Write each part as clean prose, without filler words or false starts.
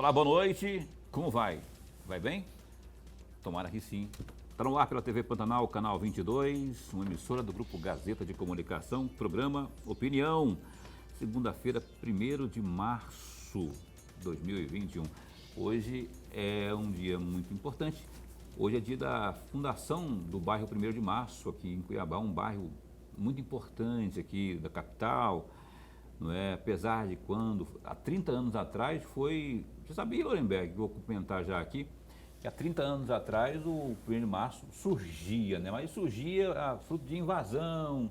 Olá, boa noite. Como vai? Vai bem? Tomara que sim. Está no ar pela TV Pantanal, canal 22, uma emissora do Grupo Gazeta de Comunicação, programa Opinião. Segunda-feira, 1º de março de 2021. Hoje é um dia muito importante. Hoje é dia da fundação do bairro 1º de março, aqui em Cuiabá, um bairro muito importante aqui da capital, não é? Apesar de quando, há 30 anos atrás, foi... Você sabia, Lorenberg, vou comentar já aqui, que há 30 anos atrás o 1º de março surgia, né? Mas surgia fruto de invasão.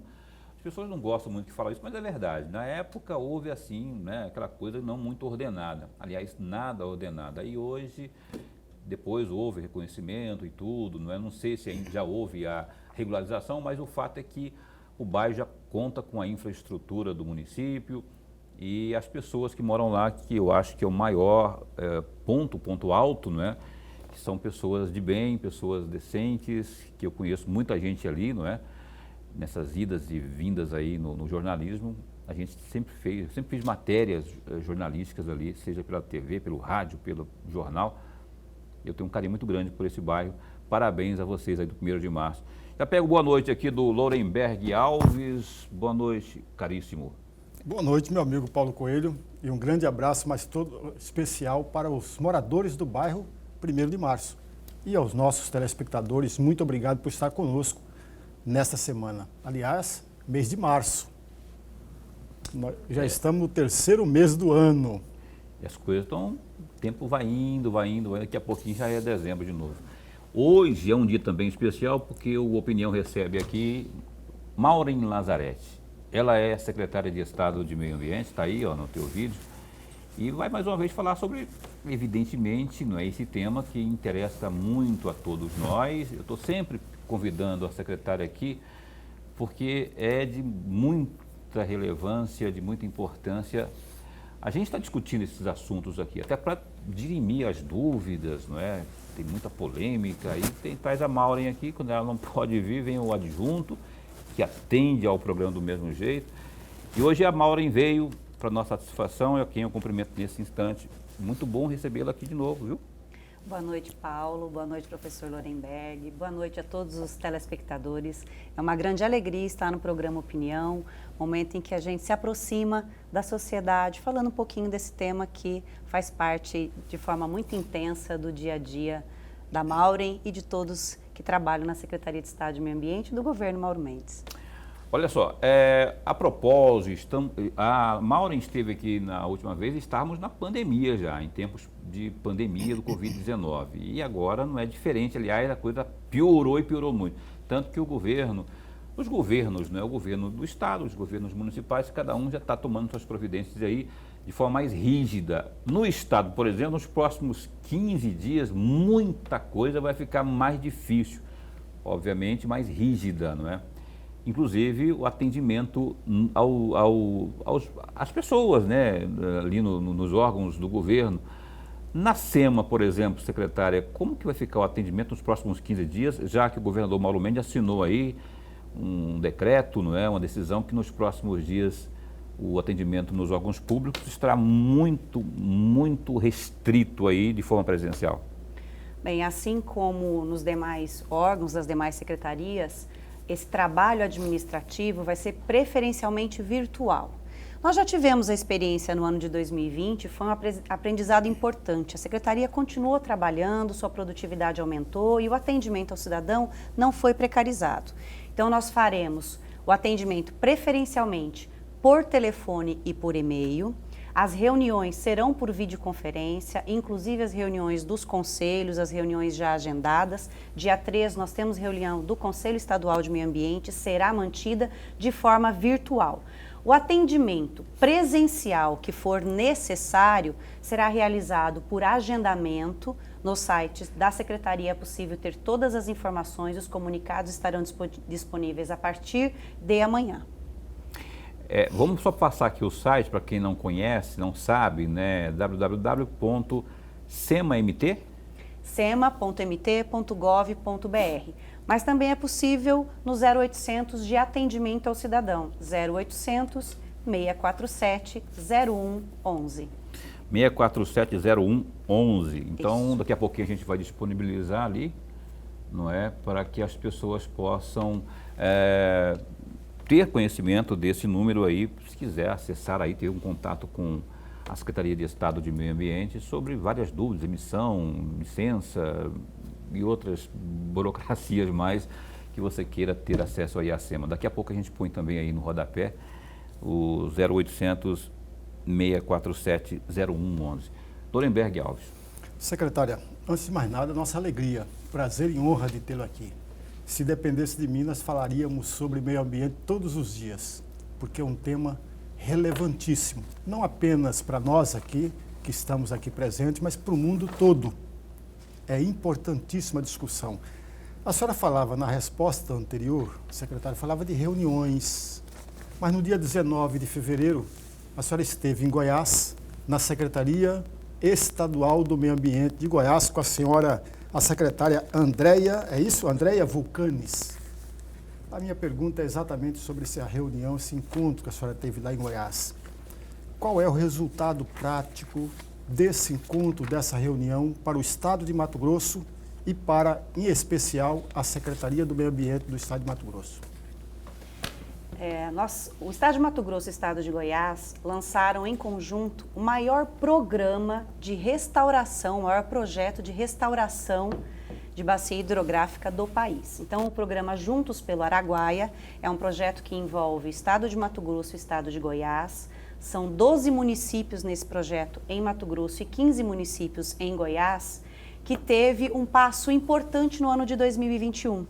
As pessoas não gostam muito de falar isso, mas é verdade. Na época houve assim, né, aquela coisa não muito ordenada. Aliás, nada ordenada. E hoje, depois houve reconhecimento e tudo, não é? Não sei se ainda já houve a regularização, mas o fato é que o bairro já conta com a infraestrutura do município e as pessoas que moram lá, que eu acho que é o maior ponto alto, não é? Que são pessoas de bem, pessoas decentes, que eu conheço muita gente ali, não é? Nessas idas e vindas aí no jornalismo, a gente sempre fiz matérias jornalísticas ali, seja pela TV, pelo rádio, pelo jornal. Eu tenho um carinho muito grande por esse bairro. Parabéns a vocês aí do 1º de março. Já pego boa noite aqui do Lorenberg Alves. Boa noite, caríssimo. Boa noite, meu amigo Paulo Coelho. E um grande abraço, mas todo especial para os moradores do bairro 1º de março. E aos nossos telespectadores, muito obrigado por estar conosco nesta semana. Aliás, mês de março. Nós já estamos no 3º mês do ano. E as coisas estão... O tempo vai indo, daqui a pouquinho já é dezembro de novo. Hoje é um dia também especial porque o Opinião recebe aqui Maureen Lazzaretti. Ela é secretária de Estado de Meio Ambiente, está aí ó, no teu vídeo, e vai mais uma vez falar sobre, evidentemente, não é esse tema que interessa muito a todos nós. Eu estou sempre convidando a secretária aqui porque é de muita relevância, de muita importância. A gente está discutindo esses assuntos aqui, até para dirimir as dúvidas, não é? Tem muita polêmica, aí traz a Maureen aqui, quando ela não pode vir, vem o adjunto, que atende ao programa do mesmo jeito. E hoje a Maureen veio, para nossa satisfação, é quem eu cumprimento nesse instante. Muito bom recebê-la aqui de novo, viu? Boa noite, Paulo. Boa noite, professor Lorenberg. Boa noite a todos os telespectadores. É uma grande alegria estar no programa Opinião, momento em que a gente se aproxima da sociedade, falando um pouquinho desse tema que faz parte de forma muito intensa do dia a dia da Maureen e de todos que trabalham na Secretaria de Estado de Meio Ambiente do governo Mauro Mendes. Olha só, a propósito, a Maureen esteve aqui na última vez, estávamos na pandemia já, em tempos de pandemia do Covid-19. E agora não é diferente, aliás, a coisa piorou e piorou muito. Tanto que os governos, né, o governo do Estado, os governos municipais, cada um já está tomando suas providências aí de forma mais rígida. No Estado, por exemplo, nos próximos 15 dias, muita coisa vai ficar mais difícil, obviamente mais rígida, não é? Inclusive o atendimento às pessoas, né, ali nos órgãos do governo. Na SEMA, por exemplo, secretária, como que vai ficar o atendimento nos próximos 15 dias, já que o governador Mauro Mendes assinou aí um decreto, não é, uma decisão que nos próximos dias o atendimento nos órgãos públicos estará muito restrito aí de forma presencial? Bem, assim como nos demais órgãos, das demais secretarias, esse trabalho administrativo vai ser preferencialmente virtual. Nós já tivemos a experiência no ano de 2020, foi um aprendizado importante. A Secretaria continuou trabalhando, sua produtividade aumentou e o atendimento ao cidadão não foi precarizado. Então, nós faremos o atendimento preferencialmente por telefone e por e-mail. As reuniões serão por videoconferência, inclusive as reuniões dos conselhos, as reuniões já agendadas. Dia 3 nós temos reunião do Conselho Estadual de Meio Ambiente, será mantida de forma virtual. O atendimento presencial que for necessário será realizado por agendamento nos sites da Secretaria. É possível ter todas as informações, os comunicados estarão disponíveis a partir de amanhã. Vamos só passar aqui o site para quem não conhece, não sabe, né? www.semamt? sema.mt.gov.br. Mas também é possível no 0800 de atendimento ao cidadão, 0800 647 0111. 6470111. Então, Isso. daqui a pouquinho a gente vai disponibilizar ali, não é, para que as pessoas possam ter conhecimento desse número aí, se quiser acessar aí, ter um contato com a Secretaria de Estado de Meio Ambiente sobre várias dúvidas, emissão, licença e outras burocracias mais que você queira ter acesso aí à SEMA. Daqui a pouco a gente põe também aí no rodapé o 0800 647 0111. Dorenberg Alves. Secretária, antes de mais nada, nossa alegria, prazer e honra de tê-lo aqui. Se dependesse de mim, nós falaríamos sobre meio ambiente todos os dias, porque é um tema relevantíssimo, não apenas para nós aqui, que estamos aqui presentes, mas para o mundo todo. É importantíssima a discussão. A senhora falava na resposta anterior, secretário, falava de reuniões, mas no dia 19 de fevereiro, a senhora esteve em Goiás, na Secretaria Estadual do Meio Ambiente de Goiás, com a senhora, a secretária Andréia, é isso? Andréia Vulcanes. A minha pergunta é exatamente sobre essa reunião, esse encontro que a senhora teve lá em Goiás. Qual é o resultado prático desse encontro, dessa reunião para o Estado de Mato Grosso e para, em especial, a Secretaria do Meio Ambiente do Estado de Mato Grosso? O Estado de Mato Grosso e o Estado de Goiás lançaram em conjunto o maior programa de restauração, o maior projeto de restauração de bacia hidrográfica do país. Então, o programa Juntos pelo Araguaia é um projeto que envolve o Estado de Mato Grosso e o Estado de Goiás. São 12 municípios nesse projeto em Mato Grosso e 15 municípios em Goiás, que teve um passo importante no ano de 2021.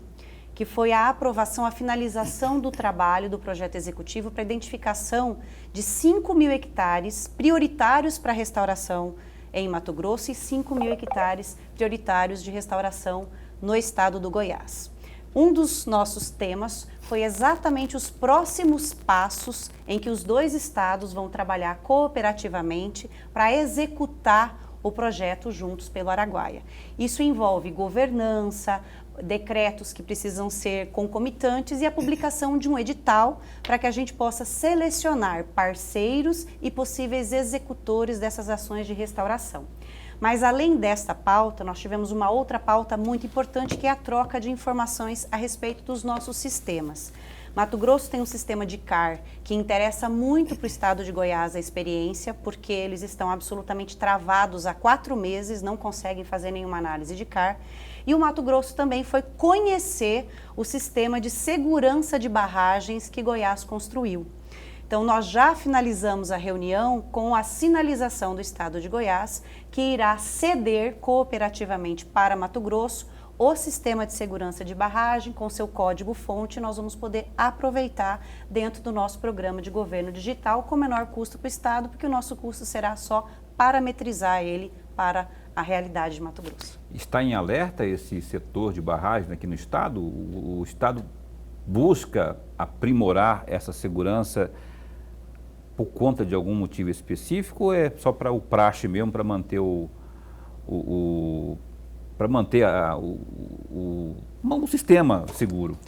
Que foi a aprovação, a finalização do trabalho do projeto executivo para a identificação de 5.000 hectares prioritários para restauração em Mato Grosso e 5.000 hectares prioritários de restauração no estado do Goiás. Um dos nossos temas foi exatamente os próximos passos em que os dois estados vão trabalhar cooperativamente para executar o projeto Juntos pelo Araguaia. Isso envolve governança, decretos que precisam ser concomitantes e a publicação de um edital para que a gente possa selecionar parceiros e possíveis executores dessas ações de restauração. Mas além desta pauta, nós tivemos uma outra pauta muito importante, que é a troca de informações a respeito dos nossos sistemas. Mato Grosso tem um sistema de CAR que interessa muito para o estado de Goiás a experiência, porque eles estão absolutamente travados há 4 meses, não conseguem fazer nenhuma análise de CAR. E o Mato Grosso também foi conhecer o sistema de segurança de barragens que Goiás construiu. Então, nós já finalizamos a reunião com a sinalização do estado de Goiás, que irá ceder cooperativamente para Mato Grosso o sistema de segurança de barragem com seu código-fonte. Nós vamos poder aproveitar dentro do nosso programa de governo digital com menor custo para o estado, porque o nosso custo será só parametrizar ele para a realidade de Mato Grosso. Está em alerta esse setor de barragem aqui no estado? O estado busca aprimorar essa segurança por conta de algum motivo específico, ou é só para o praxe mesmo, para manter o sistema seguro?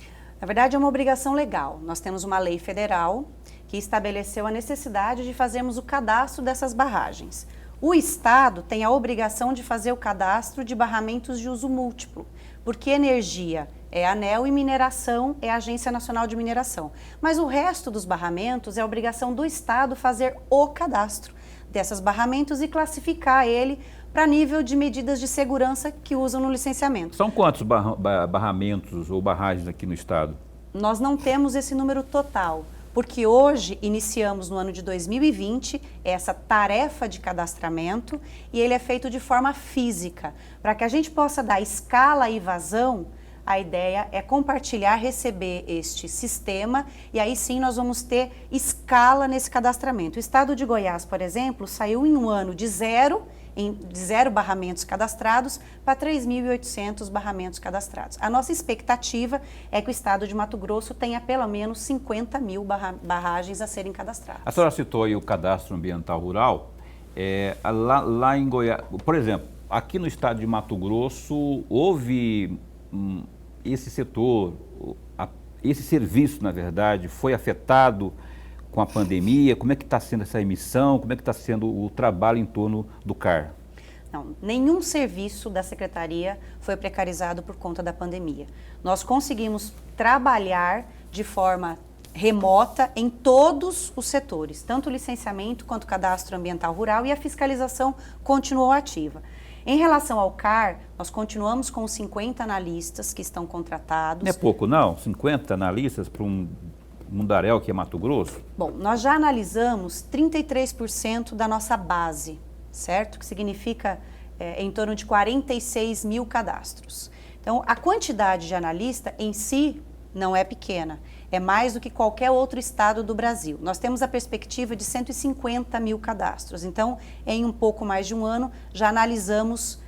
Na verdade, é uma obrigação legal. Nós temos uma lei federal que estabeleceu a necessidade de fazermos o cadastro dessas barragens. O Estado tem a obrigação de fazer o cadastro de barramentos de uso múltiplo, porque energia é ANEEL e mineração é a Agência Nacional de Mineração. Mas o resto dos barramentos é obrigação do Estado fazer o cadastro desses barramentos e classificar ele para nível de medidas de segurança que usam no licenciamento. São quantos barramentos ou barragens aqui no estado? Nós não temos esse número total, porque hoje iniciamos no ano de 2020 essa tarefa de cadastramento e ele é feito de forma física. Para que a gente possa dar escala e vazão, a ideia é compartilhar, receber este sistema e aí sim nós vamos ter escala nesse cadastramento. O estado de Goiás, por exemplo, saiu em um ano de zero barramentos cadastrados para 3.800 barramentos cadastrados. A nossa expectativa é que o estado de Mato Grosso tenha pelo menos 50.000 barragens a serem cadastradas. A senhora citou aí o cadastro ambiental rural. Lá em Goiás, por exemplo, aqui no estado de Mato Grosso, houve esse setor, esse serviço, na verdade, foi afetado com a pandemia? Como é que está sendo essa emissão? Como é que está sendo o trabalho em torno do CAR? Não, nenhum serviço da Secretaria foi precarizado por conta da pandemia. Nós conseguimos trabalhar de forma remota em todos os setores, tanto o licenciamento quanto o cadastro ambiental rural, e a fiscalização continuou ativa. Em relação ao CAR, nós continuamos com os 50 analistas que estão contratados. Não é pouco não? 50 analistas para um mundaréu que é Mato Grosso? Bom, nós já analisamos 33% da nossa base, certo? Que significa em torno de 46 mil cadastros. Então, a quantidade de analista em si não é pequena, é mais do que qualquer outro estado do Brasil. Nós temos a perspectiva de 150 mil cadastros, então, em um pouco mais de um ano, já analisamos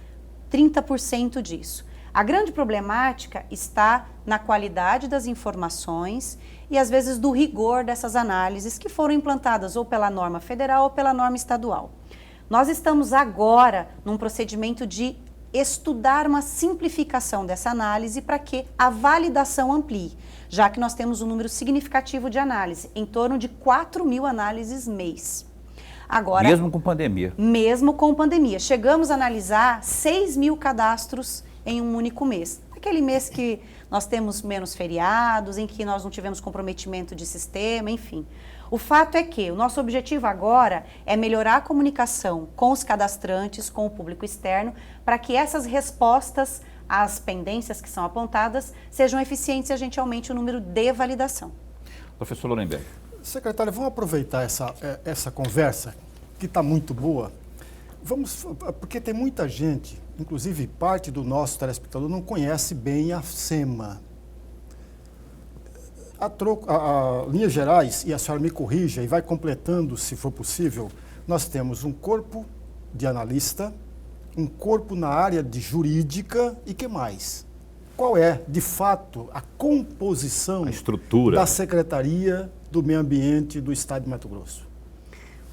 30% disso. A grande problemática está na qualidade das informações e, às vezes, do rigor dessas análises que foram implantadas ou pela norma federal ou pela norma estadual. Nós estamos agora num procedimento de estudar uma simplificação dessa análise para que a validação amplie, já que nós temos um número significativo de análise, em torno de 4 mil análises mês. Agora, mesmo com pandemia? Mesmo com pandemia. Chegamos a analisar 6 mil cadastros em um único mês. Aquele mês que nós temos menos feriados, em que nós não tivemos comprometimento de sistema, enfim. O fato é que o nosso objetivo agora é melhorar a comunicação com os cadastrantes, com o público externo, para que essas respostas às pendências que são apontadas sejam eficientes e a gente aumente o número de validação. Professor Lorenberg. Secretário, vamos aproveitar essa conversa, que está muito boa. Porque tem muita gente, inclusive parte do nosso telespectador, não conhece bem a SEMA. A linhas gerais, e a senhora me corrija e vai completando se for possível, nós temos um corpo de analista, um corpo na área de jurídica e que mais? Qual é, de fato, a composição, a estrutura da Secretaria do Meio Ambiente do Estado de Mato Grosso?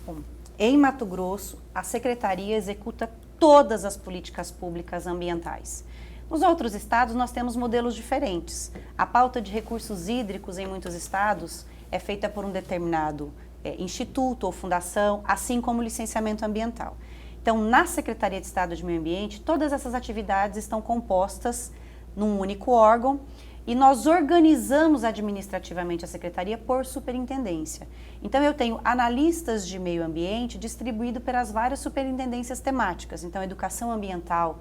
Bom, em Mato Grosso, a Secretaria executa todas as políticas públicas ambientais. Nos outros estados, nós temos modelos diferentes. A pauta de recursos hídricos em muitos estados é feita por um determinado instituto ou fundação, assim como o licenciamento ambiental. Então, na Secretaria de Estado de Meio Ambiente, todas essas atividades estão compostas num único órgão e nós organizamos administrativamente a Secretaria por superintendência. Então, eu tenho analistas de meio ambiente distribuídos pelas várias superintendências temáticas. Então, educação ambiental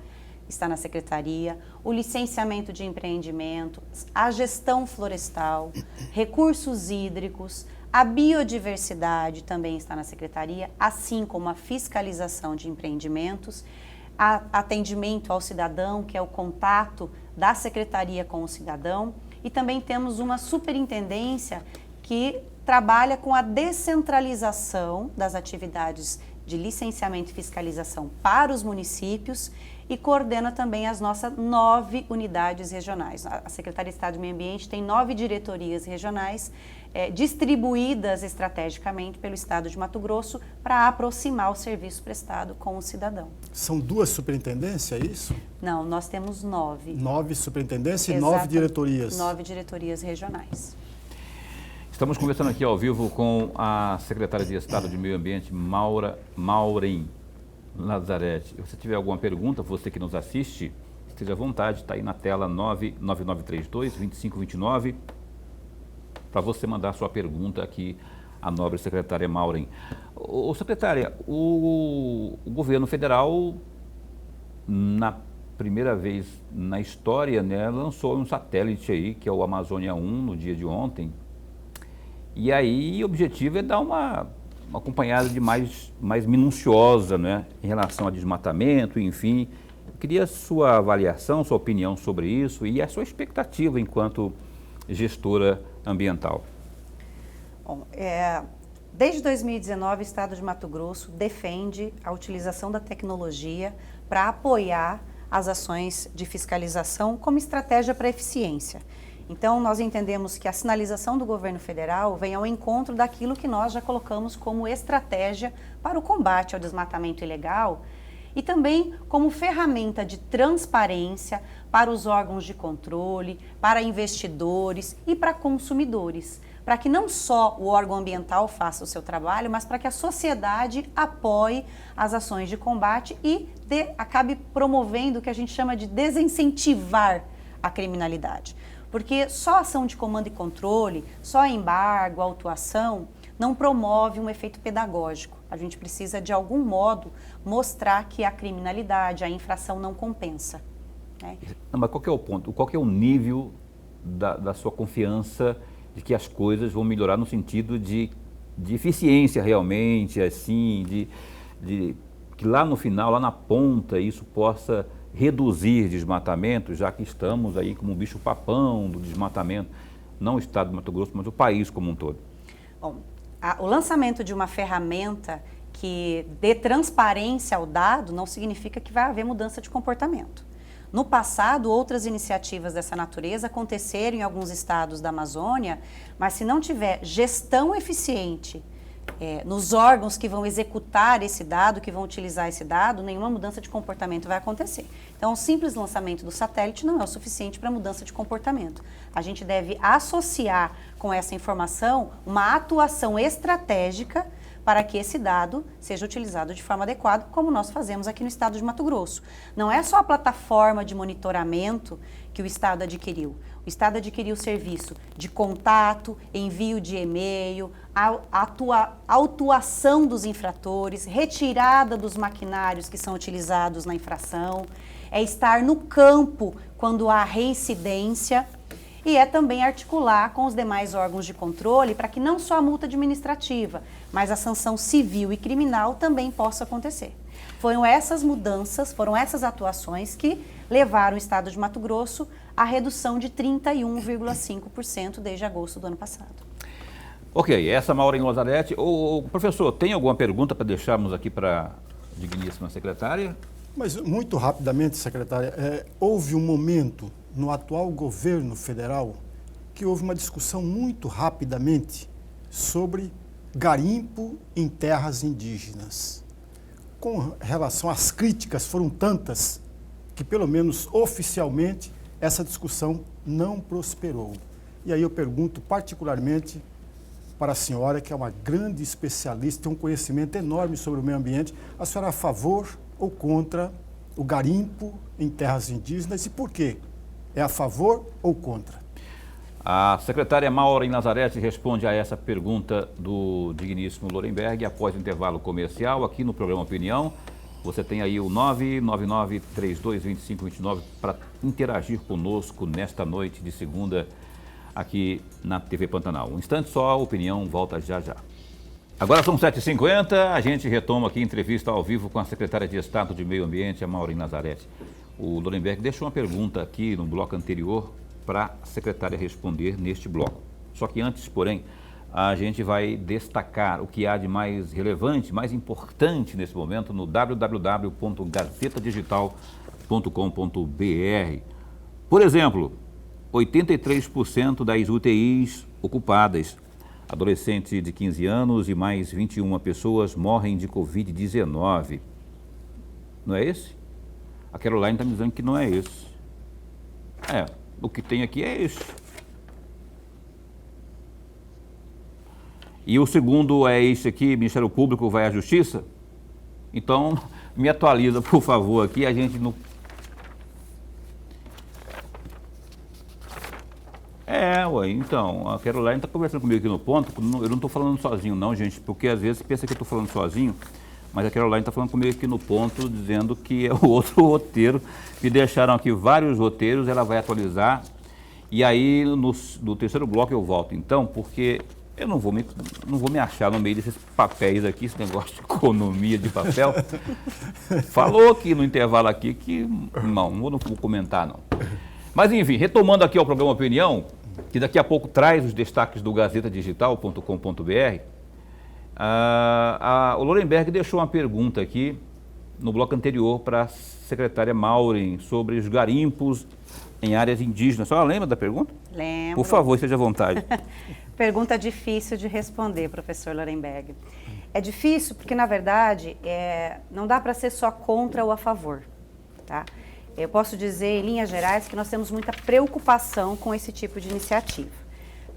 está na Secretaria, o licenciamento de empreendimento, a gestão florestal, recursos hídricos, a biodiversidade também está na Secretaria, assim como a fiscalização de empreendimentos, atendimento ao cidadão, que é o contato da Secretaria com o cidadão, e também temos uma superintendência que trabalha com a descentralização das atividades de licenciamento e fiscalização para os municípios e coordena também as nossas 9 unidades regionais. A Secretaria de Estado de Meio Ambiente tem 9 diretorias regionais distribuídas estrategicamente pelo Estado de Mato Grosso para aproximar o serviço prestado com o cidadão. São 2 superintendências, é isso? Não, nós temos 9. 9 superintendências e 9 diretorias. 9 diretorias regionais. Estamos conversando aqui ao vivo com a secretária de Estado de Meio Ambiente, Maureen Lazzaretti. Se você tiver alguma pergunta, você que nos assiste, esteja à vontade, está aí na tela 99932-2529, para você mandar sua pergunta aqui à nobre secretária Maureen. Ô, secretária, o governo federal, na primeira vez na história, né, lançou um satélite aí, que é o Amazônia 1, no dia de ontem. E aí o objetivo é dar uma acompanhada de mais minuciosa, né, em relação a desmatamento, enfim. Eu queria sua avaliação, sua opinião sobre isso e a sua expectativa enquanto gestora ambiental. Bom, desde 2019 o Estado de Mato Grosso defende a utilização da tecnologia para apoiar as ações de fiscalização como estratégia para eficiência. Então, nós entendemos que a sinalização do governo federal vem ao encontro daquilo que nós já colocamos como estratégia para o combate ao desmatamento ilegal e também como ferramenta de transparência para os órgãos de controle, para investidores e para consumidores, para que não só o órgão ambiental faça o seu trabalho, mas para que a sociedade apoie as ações de combate e acabe promovendo o que a gente chama de desincentivar a criminalidade. Porque só ação de comando e controle, só embargo, autuação, não promove um efeito pedagógico. A gente precisa, de algum modo, mostrar que a criminalidade, a infração não compensa. Né? Não, mas qual que é o ponto? Qual que é o nível da sua confiança de que as coisas vão melhorar no sentido de eficiência realmente, assim, que lá no final, lá na ponta, isso possa reduzir desmatamento, já que estamos aí como um bicho-papão do desmatamento, não o estado do Mato Grosso, mas o país como um todo? Bom, o lançamento de uma ferramenta que dê transparência ao dado não significa que vai haver mudança de comportamento. No passado, outras iniciativas dessa natureza aconteceram em alguns estados da Amazônia, mas se não tiver gestão eficiente nos órgãos que vão executar esse dado, que vão utilizar esse dado, nenhuma mudança de comportamento vai acontecer. Então, o simples lançamento do satélite não é o suficiente para mudança de comportamento. A gente deve associar com essa informação uma atuação estratégica para que esse dado seja utilizado de forma adequada, como nós fazemos aqui no estado de Mato Grosso. Não é só a plataforma de monitoramento que o estado adquiriu. O estado adquiriu o serviço de contato, envio de e-mail, autuação dos infratores, retirada dos maquinários que são utilizados na infração, é estar no campo quando há reincidência, e é também articular com os demais órgãos de controle para que não só a multa administrativa, mas a sanção civil e criminal também possa acontecer. Foram essas mudanças, foram essas atuações que levaram o estado de Mato Grosso à redução de 31,5% desde agosto do ano passado. Ok, essa Maureen Lazzaretti. Professor, tem alguma pergunta para deixarmos aqui para a digníssima secretária? Mas muito rapidamente, secretária, houve um momento no atual governo federal que houve uma discussão muito rapidamente sobre garimpo em terras indígenas. Com relação às críticas, foram tantas que, pelo menos oficialmente, essa discussão não prosperou. E aí eu pergunto particularmente para a senhora, que é uma grande especialista, tem um conhecimento enorme sobre o meio ambiente, a senhora é a favor ou contra o garimpo em terras indígenas e por quê? É a favor ou contra? A secretária Maureen Lazzaretti responde a essa pergunta do digníssimo Lorenberg após o intervalo comercial aqui no programa Opinião. Você tem aí o 999-322529 para interagir conosco nesta noite de segunda aqui na TV Pantanal. Um instante só, a Opinião volta já já. Agora são 7h50, a gente retoma aqui a entrevista ao vivo com a secretária de Estado de Meio Ambiente, a Maureen Lazzaretti. O Lorenberg deixou uma pergunta aqui no bloco anterior para a secretária responder neste bloco. Só que antes, porém, a gente vai destacar o que há de mais relevante, mais importante nesse momento no www.gazetadigital.com.br. Por exemplo, 83% das UTIs ocupadas, adolescentes de 15 anos e mais 21 pessoas morrem de Covid-19. Não é esse? A Caroline está me dizendo que não é esse. O que tem aqui é esse. E o segundo é esse aqui, Ministério Público vai à Justiça? Então, me atualiza, por favor, aqui, a gente não... Então, a Caroline está conversando comigo aqui no ponto, eu não estou falando sozinho não, gente, porque às vezes pensa que eu estou falando sozinho, mas a Caroline está falando comigo aqui no ponto, dizendo que é o outro roteiro, me deixaram aqui vários roteiros, ela vai atualizar, e aí no terceiro bloco eu volto, então, porque eu não vou me achar no meio desses papéis aqui, esse negócio de economia de papel. Falou aqui no intervalo aqui que, não vou comentar não. Mas enfim, retomando aqui ao programa Opinião, que daqui a pouco traz os destaques do gazetadigital.com.br, o Lorenberg deixou uma pergunta aqui no bloco anterior para a secretária Maureen sobre os garimpos em áreas indígenas. A senhora lembra da pergunta? Lembro. Por favor, esteja à vontade. Pergunta difícil de responder, professor Lorenberg. É difícil porque, na verdade, não dá para ser só contra ou a favor, tá? Eu posso dizer, em linhas gerais, que nós temos muita preocupação com esse tipo de iniciativa.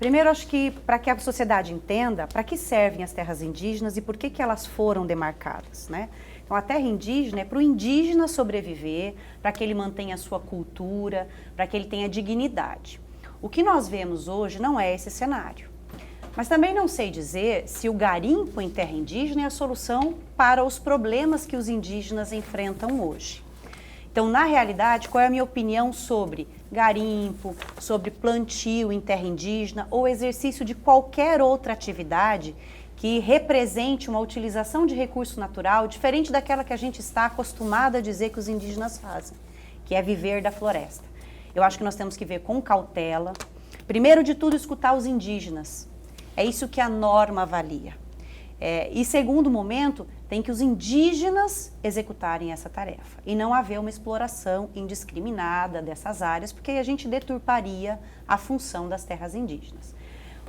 Primeiro, acho que para que a sociedade entenda para que servem as terras indígenas e por que elas foram demarcadas, né? Então, a terra indígena é para o indígena sobreviver, para que ele mantenha a sua cultura, para que ele tenha dignidade. O que nós vemos hoje não é esse cenário. Mas também não sei dizer se o garimpo em terra indígena é a solução para os problemas que os indígenas enfrentam hoje. Então, na realidade, qual é a minha opinião sobre garimpo, sobre plantio em terra indígena ou exercício de qualquer outra atividade que represente uma utilização de recurso natural diferente daquela que a gente está acostumado a dizer que os indígenas fazem, que é viver da floresta. Eu acho que nós temos que ver com cautela. Primeiro de tudo, escutar os indígenas. É isso que a norma avalia. E segundo momento, tem que os indígenas executarem essa tarefa e não haver uma exploração indiscriminada dessas áreas, porque aí a gente deturparia a função das terras indígenas.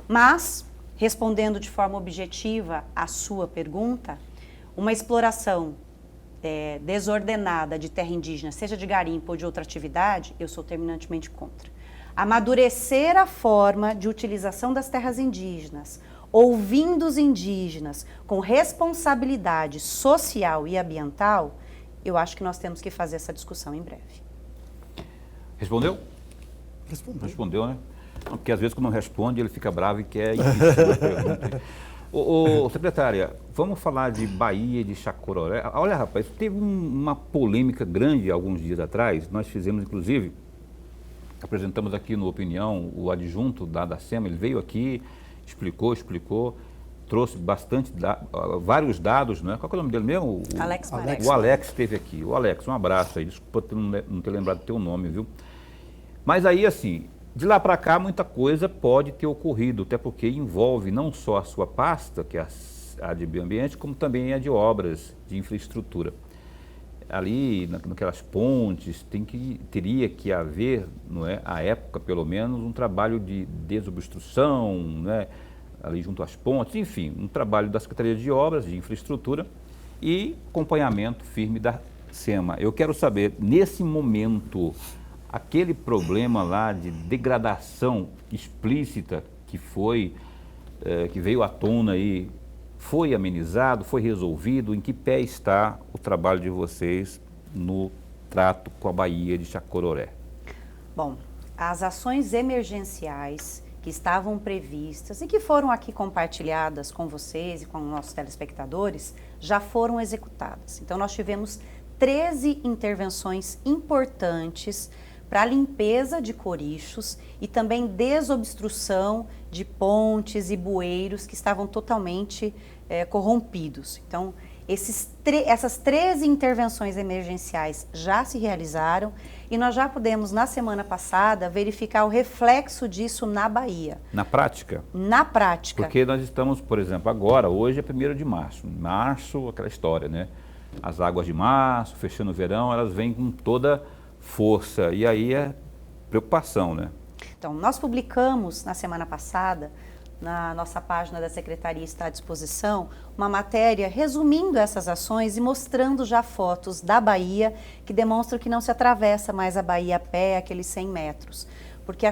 Mas, respondendo de forma objetiva à sua pergunta, uma exploração desordenada de terra indígena, seja de garimpo ou de outra atividade, eu sou terminantemente contra. Amadurecer a forma de utilização das terras indígenas, ouvindo os indígenas com responsabilidade social e ambiental, eu acho que nós temos que fazer essa discussão em breve. Respondeu? Respondeu, né? Não, porque às vezes quando não responde, ele fica bravo e quer insistir na pergunta. Secretária, vamos falar de Baía de Chacororé. Olha, rapaz, teve uma polêmica grande alguns dias atrás. Nós fizemos, inclusive, apresentamos aqui no Opinião o adjunto da SEMA, ele veio aqui, explicou, trouxe vários dados, né? Qual é o nome dele mesmo? Alex Marek. O Alex esteve aqui. O Alex, um abraço aí, desculpa não ter lembrado do teu nome, viu? Mas aí, assim, de lá para cá, muita coisa pode ter ocorrido, até porque envolve não só a sua pasta, que é a de meio ambiente, como também a de obras, de infraestrutura. Ali, naquelas pontes, teria que haver, não é, à época pelo menos, um trabalho de desobstrução, né, ali junto às pontes, enfim, um trabalho da Secretaria de Obras, de Infraestrutura e acompanhamento firme da SEMA. Eu quero saber, nesse momento, aquele problema lá de degradação explícita que veio à tona aí, foi amenizado, foi resolvido? Em que pé está o trabalho de vocês no trato com a Baía de Chacororé? Bom, as ações emergenciais que estavam previstas e que foram aqui compartilhadas com vocês e com nossos telespectadores já foram executadas. Então, nós tivemos 13 intervenções importantes para a limpeza de corichos e também desobstrução de pontes e bueiros que estavam totalmente corrompidos. Então, essas 13 intervenções emergenciais já se realizaram e nós já pudemos, na semana passada, verificar o reflexo disso na Bahia. Na prática? Na prática. Porque nós estamos, por exemplo, agora, hoje é 1º de março. Março, aquela história, né? As águas de março, fechando o verão, elas vêm com toda força. E aí é preocupação, né? Então, nós publicamos na semana passada, na nossa página da Secretaria está à disposição, uma matéria resumindo essas ações e mostrando já fotos da Bahia que demonstram que não se atravessa mais a Bahia a pé, aqueles 100 metros. Porque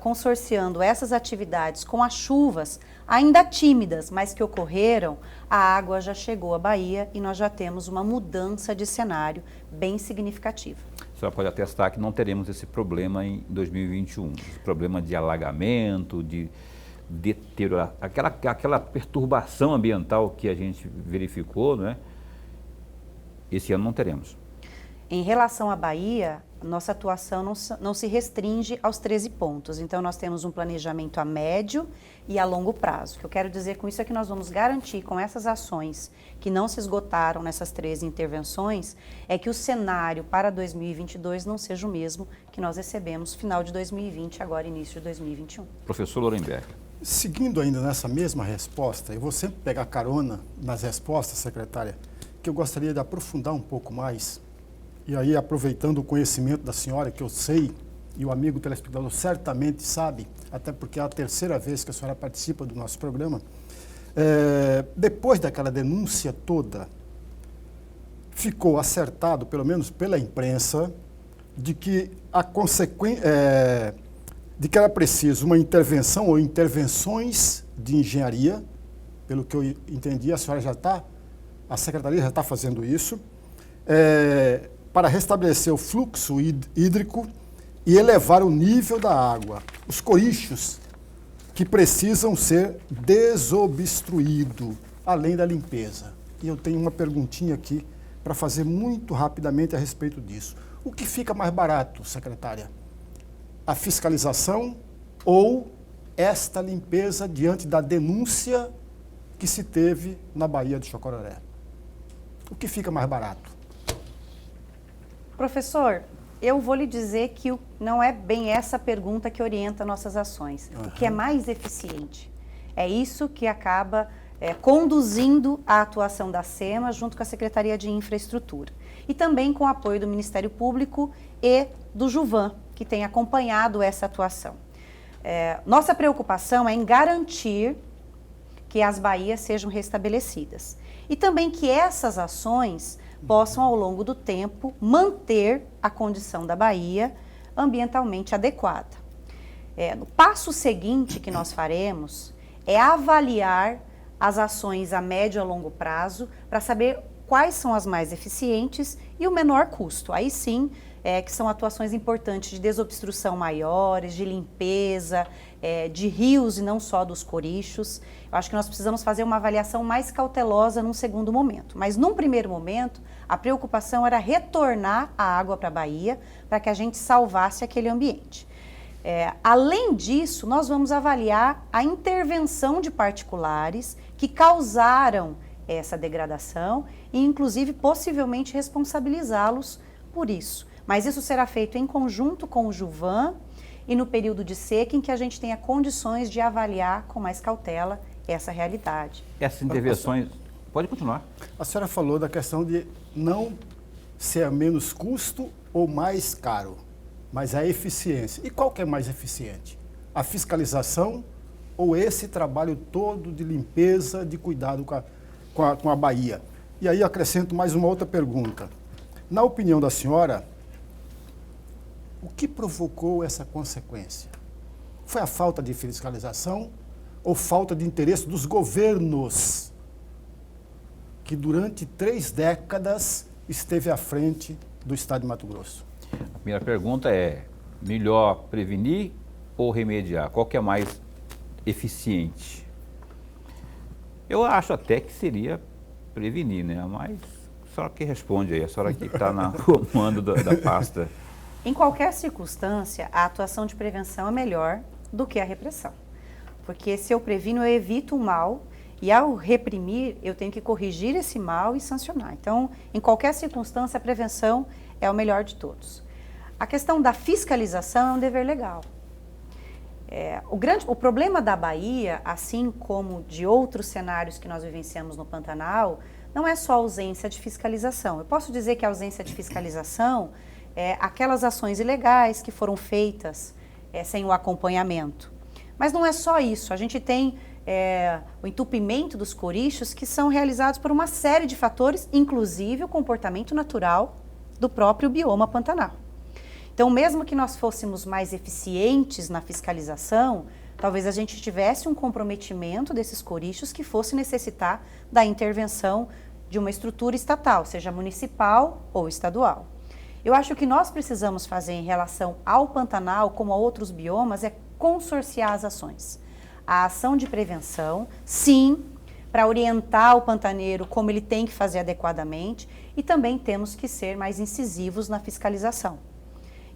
consorciando essas atividades com as chuvas, ainda tímidas, mas que ocorreram, a água já chegou à Bahia e nós já temos uma mudança de cenário bem significativa. A senhora pode atestar que não teremos esse problema em 2021, esse problema de alagamento, de deteriorar, aquela perturbação ambiental que a gente verificou, né? Esse ano não teremos. Em relação à Bahia, nossa atuação não se restringe aos 13 pontos. Então, nós temos um planejamento a médio e a longo prazo. O que eu quero dizer com isso é que nós vamos garantir com essas ações que não se esgotaram nessas 13 intervenções, é que o cenário para 2022 não seja o mesmo que nós recebemos final de 2020, agora início de 2021. Professor Lorenberg. Seguindo ainda nessa mesma resposta, eu vou sempre pegar carona nas respostas, secretária, que eu gostaria de aprofundar um pouco mais. E aí, aproveitando o conhecimento da senhora, que eu sei, e o amigo telespectador certamente sabe, até porque é a 3ª vez que a senhora participa do nosso programa, depois daquela denúncia toda, ficou acertado, pelo menos pela imprensa, de que de que era preciso uma intervenção ou intervenções de engenharia, pelo que eu entendi, a Secretaria já está fazendo isso, para restabelecer o fluxo hídrico e elevar o nível da água. Os corichos que precisam ser desobstruídos, além da limpeza. E eu tenho uma perguntinha aqui para fazer muito rapidamente a respeito disso. O que fica mais barato, secretária? A fiscalização ou esta limpeza diante da denúncia que se teve na Baía de Chocororé? O que fica mais barato? Professor, eu vou lhe dizer que não é bem essa pergunta que orienta nossas ações. O que é mais eficiente? É isso que acaba conduzindo a atuação da SEMA junto com a Secretaria de Infraestrutura. E também com o apoio do Ministério Público e do Juvan, que tem acompanhado essa atuação. Nossa preocupação é em garantir que as baías sejam restabelecidas. E também que essas ações possam, ao longo do tempo, manter a condição da baía ambientalmente adequada. No passo seguinte que nós faremos é avaliar as ações a médio e a longo prazo para saber quais são as mais eficientes e o menor custo. Aí sim, que são atuações importantes de desobstrução maiores, de limpeza, de rios e não só dos corichos. Eu acho que nós precisamos fazer uma avaliação mais cautelosa num segundo momento. Mas num primeiro momento, a preocupação era retornar a água para a baía para que a gente salvasse aquele ambiente. Além disso, nós vamos avaliar a intervenção de particulares que causaram essa degradação e, inclusive, possivelmente responsabilizá-los por isso. Mas isso será feito em conjunto com o Juvan e no período de seca em que a gente tenha condições de avaliar com mais cautela essa realidade. Essas intervenções... Pode continuar. A senhora falou da questão de não ser menos custo ou mais caro, mas a eficiência. E qual que é mais eficiente? A fiscalização ou esse trabalho todo de limpeza, de cuidado com a baía? E aí acrescento mais uma outra pergunta. Na opinião da senhora, o que provocou essa consequência? Foi a falta de fiscalização ou falta de interesse dos governos que durante 3 décadas esteve à frente do estado de Mato Grosso? A primeira pergunta é, melhor prevenir ou remediar? Qual que é mais eficiente? Eu acho até que seria prevenir, né? Mas a senhora que responde aí, a senhora que está no comando da pasta. Em qualquer circunstância, a atuação de prevenção é melhor do que a repressão. Porque se eu previno, eu evito o mal e ao reprimir, eu tenho que corrigir esse mal e sancionar. Então, em qualquer circunstância, a prevenção é o melhor de todos. A questão da fiscalização é um dever legal. O problema da Bahia, assim como de outros cenários que nós vivenciamos no Pantanal, não é só a ausência de fiscalização. Eu posso dizer que a ausência de fiscalização aquelas ações ilegais que foram feitas sem o acompanhamento. Mas não é só isso, a gente tem o entupimento dos corichos que são realizados por uma série de fatores, inclusive o comportamento natural do próprio bioma pantanal. Então, mesmo que nós fôssemos mais eficientes na fiscalização, talvez a gente tivesse um comprometimento desses corichos que fosse necessitar da intervenção de uma estrutura estatal, seja municipal ou estadual. Eu acho que nós precisamos fazer em relação ao Pantanal, como a outros biomas, é consorciar as ações. A ação de prevenção, sim, para orientar o pantaneiro como ele tem que fazer adequadamente, e também temos que ser mais incisivos na fiscalização.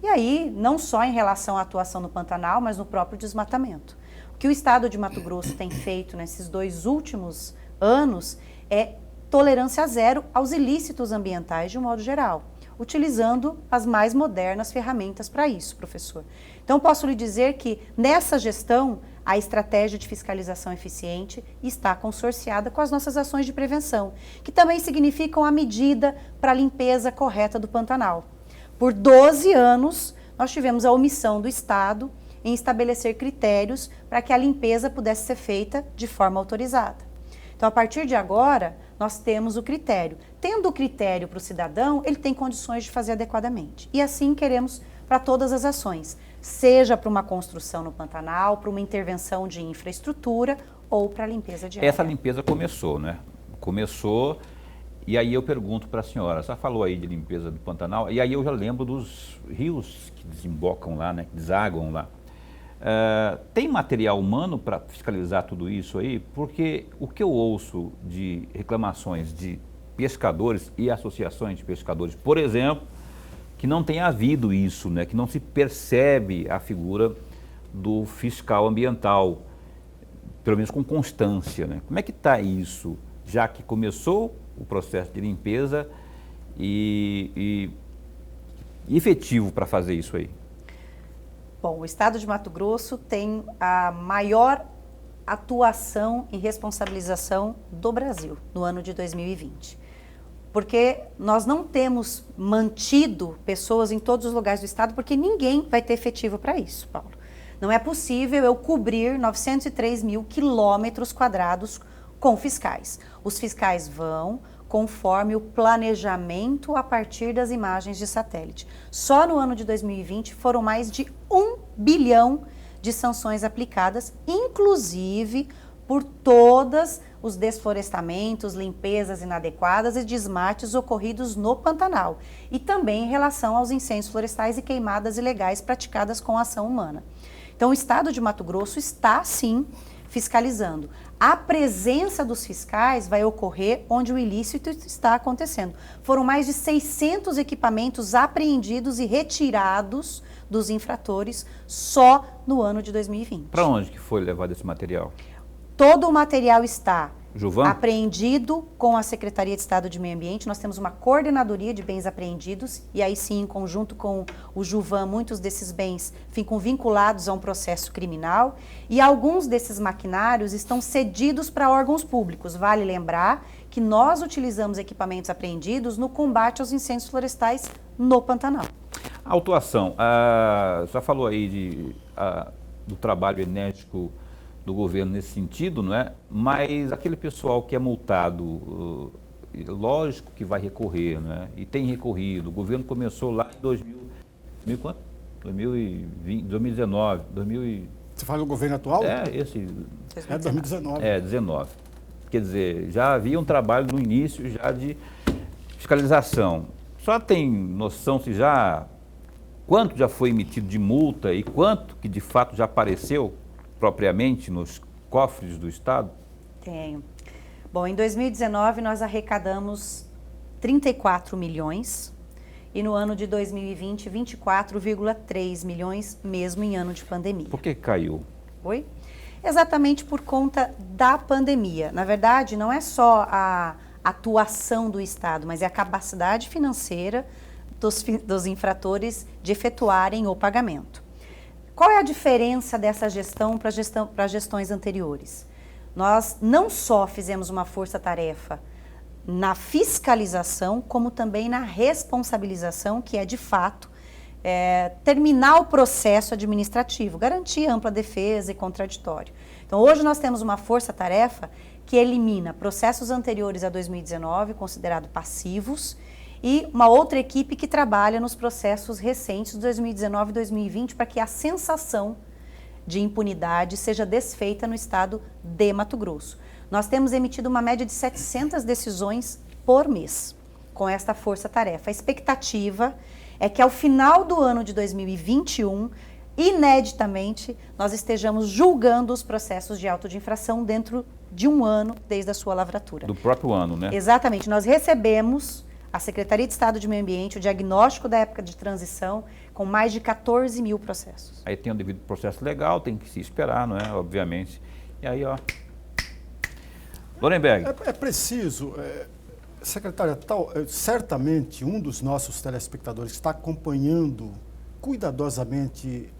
E aí, não só em relação à atuação no Pantanal, mas no próprio desmatamento. O que o Estado de Mato Grosso tem feito nesses 2 últimos anos é tolerância zero aos ilícitos ambientais de um modo geral, utilizando as mais modernas ferramentas para isso, professor. Então, posso lhe dizer que nessa gestão, a estratégia de fiscalização eficiente está consorciada com as nossas ações de prevenção, que também significam a medida para a limpeza correta do Pantanal. Por 12 anos, nós tivemos a omissão do Estado em estabelecer critérios para que a limpeza pudesse ser feita de forma autorizada. Então, a partir de agora, nós temos o critério. Tendo o critério para o cidadão, ele tem condições de fazer adequadamente. E assim queremos para todas as ações, seja para uma construção no Pantanal, para uma intervenção de infraestrutura ou para a limpeza de área. Essa limpeza começou, né? Começou, e aí eu pergunto para a senhora falou aí de limpeza do Pantanal, e aí eu já lembro dos rios que desembocam lá, né? Que desaguam lá. Tem material humano para fiscalizar tudo isso aí? Porque o que eu ouço de reclamações de pescadores e associações de pescadores, por exemplo, que não tem havido isso, né? Que não se percebe a figura do fiscal ambiental, pelo menos com constância, né? Como é que está isso, já que começou o processo de limpeza e efetivo para fazer isso aí? Bom, o estado de Mato Grosso tem a maior atuação e responsabilização do Brasil no ano de 2020. Porque nós não temos mantido pessoas em todos os lugares do estado, porque ninguém vai ter efetivo para isso, Paulo. Não é possível eu cobrir 903 mil quilômetros quadrados com fiscais. Os fiscais vão conforme o planejamento a partir das imagens de satélite. Só no ano de 2020 foram mais de 1 bilhão de sanções aplicadas, inclusive por todos os desflorestamentos, limpezas inadequadas e desmates ocorridos no Pantanal, e também em relação aos incêndios florestais e queimadas ilegais praticadas com ação humana. Então, o estado de Mato Grosso está, sim, fiscalizando. A presença dos fiscais vai ocorrer onde o ilícito está acontecendo. Foram mais de 600 equipamentos apreendidos e retirados dos infratores só no ano de 2020. Para onde que foi levado esse material? Todo o material está Juvan? apreendido com a Secretaria de Estado de Meio Ambiente. Nós temos uma coordenadoria de bens apreendidos e aí sim, em conjunto com o Juvan, muitos desses bens ficam vinculados a um processo criminal e alguns desses maquinários estão cedidos para órgãos públicos. Vale lembrar que nós utilizamos equipamentos apreendidos no combate aos incêndios florestais no Pantanal. A autuação, já falou aí do trabalho enérgico do governo nesse sentido, não é? Mas aquele pessoal que é multado, lógico que vai recorrer, não é? E tem recorrido. O governo começou lá em 2019, Você fala do governo atual? Esse... É 2019. 19. Quer dizer, já havia um trabalho no início já de fiscalização. Só tem noção se quanto já foi emitido de multa e quanto que de fato já apareceu propriamente nos cofres do Estado? Tenho. Bom, em 2019 nós arrecadamos 34 milhões e no ano de 2020, 24,3 milhões, mesmo em ano de pandemia. Por que caiu? Oi? Exatamente por conta da pandemia. Na verdade, não é só a atuação do Estado, mas é a capacidade financeira dos infratores de efetuarem o pagamento. Qual é a diferença dessa gestão para gestões anteriores? Nós não só fizemos uma força-tarefa na fiscalização, como também na responsabilização, que é de fato terminar o processo administrativo, garantir ampla defesa e contraditório. Então hoje nós temos uma força-tarefa que elimina processos anteriores a 2019, considerados passivos, e uma outra equipe que trabalha nos processos recentes de 2019 e 2020 para que a sensação de impunidade seja desfeita no estado de Mato Grosso. Nós temos emitido uma média de 700 decisões por mês com esta força-tarefa. A expectativa é que ao final do ano de 2021, ineditamente, nós estejamos julgando os processos de auto de infração dentro de um ano desde a sua lavratura. Do próprio ano, né? Exatamente. Nós recebemos a Secretaria de Estado de Meio Ambiente, o diagnóstico da época de transição, com mais de 14 mil processos. Aí tem o devido processo legal, tem que se esperar, não é? Obviamente. E aí, ó. Lorenberg. É preciso, secretária, certamente um dos nossos telespectadores que está acompanhando cuidadosamente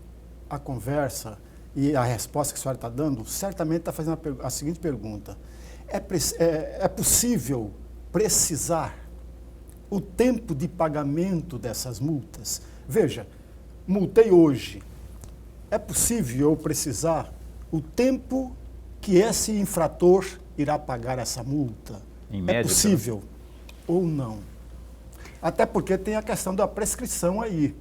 a conversa e a resposta que a senhora está dando, certamente está fazendo a seguinte pergunta. É possível precisar o tempo de pagamento dessas multas? Veja, multei hoje. É possível eu precisar o tempo que esse infrator irá pagar essa multa? Em média, é possível ou não? Até porque tem a questão da prescrição aí.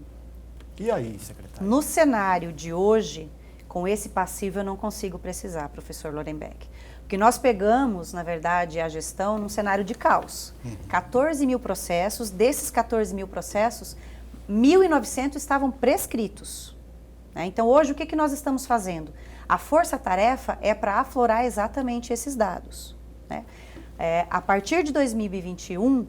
E aí, secretária? No cenário de hoje, com esse passivo eu não consigo precisar, professor Lorenbeck. Porque nós pegamos, na verdade, a gestão num cenário de caos. 14 mil processos, desses 14 mil processos, 1.900 estavam prescritos. Né? Então, hoje, o que nós estamos fazendo? A força-tarefa é para aflorar exatamente esses dados. Né? A partir de 2021,